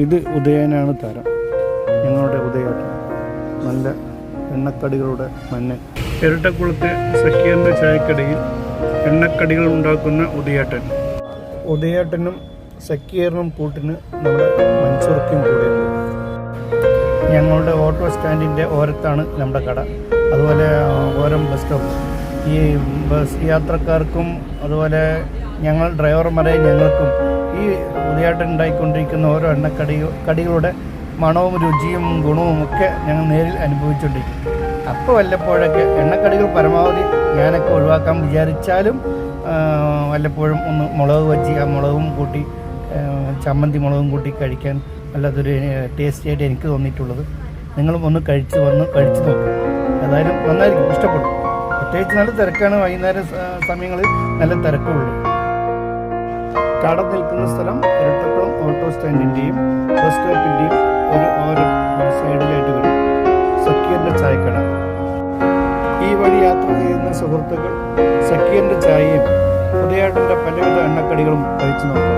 ഇത് ഉദയനാണ് താരം, ഞങ്ങളുടെ ഉദയേട്ടൻ. നല്ല എണ്ണക്കടികളുടെ മന്നൻ. ഇരട്ടക്കുളത്തെ സക്കീറിൻ്റെ ചായക്കടയിൽ എണ്ണക്കടികൾ ഉണ്ടാക്കുന്ന ഉദയേട്ടൻ. ഉദയേട്ടനും സക്കീറിനും കൂട്ടിന് നമ്മുടെ മൻസൂർക്കും കൂടെയുണ്ട്. ഞങ്ങളുടെ ഓട്ടോ സ്റ്റാൻഡിൻ്റെ ഓരത്താണ് നമ്മുടെ കട. അതുപോലെ ഓരം ബസ് സ്റ്റോപ്പ്. ഈ ബസ് യാത്രക്കാർക്കും അതുപോലെ ഞങ്ങൾ ഡ്രൈവർമാരെ ഞങ്ങൾക്കും ഈ ഉദയേട്ടൻ ഉണ്ടായിക്കൊണ്ടിരിക്കുന്ന ഓരോ കടികളുടെ മണവും രുചിയും ഗുണവും ഒക്കെ ഞങ്ങൾ നേരിൽ അനുഭവിച്ചുകൊണ്ടിരിക്കും. അപ്പോൾ വല്ലപ്പോഴൊക്കെ എണ്ണക്കടികൾ പരമാവധി ഞാനൊക്കെ ഒഴിവാക്കാൻ വിചാരിച്ചാലും വല്ലപ്പോഴും ഒന്ന് മുളക് വച്ച് ആ മുളകും കൂട്ടി ചമ്മന്തി മുളകും കൂട്ടി കഴിക്കാൻ വല്ലാത്തൊരു ടേസ്റ്റി ആയിട്ട് എനിക്ക് തോന്നിയിട്ടുള്ളത്. നിങ്ങളും ഒന്ന് കഴിച്ച് നോക്കുക. ഏതായാലും നന്നായിരിക്കും, ഇഷ്ടപ്പെടും. പ്രത്യേകിച്ച് നല്ല തിരക്കാണ്, വൈകുന്നേരം സമയങ്ങളിൽ നല്ല തിരക്കുള്ളൂ. കട നിൽക്കുന്ന സ്ഥലം ഇരട്ടക്കുളം ഓട്ടോ സ്റ്റാൻഡിൻ്റെയും ബസ് സ്റ്റോപ്പിൻ്റെയും ഓരോ സൈഡിലായിട്ട് വരും സക്കീറിൻ്റെ ചായക്കട. ഈ വഴി യാത്ര ചെയ്യുന്ന സുഹൃത്തുക്കൾ സക്കീറിൻ്റെ ചായയും ഉദയേട്ടൻ്റെ പലവിധ എണ്ണക്കടികളും കഴിച്ചു നോക്കാം.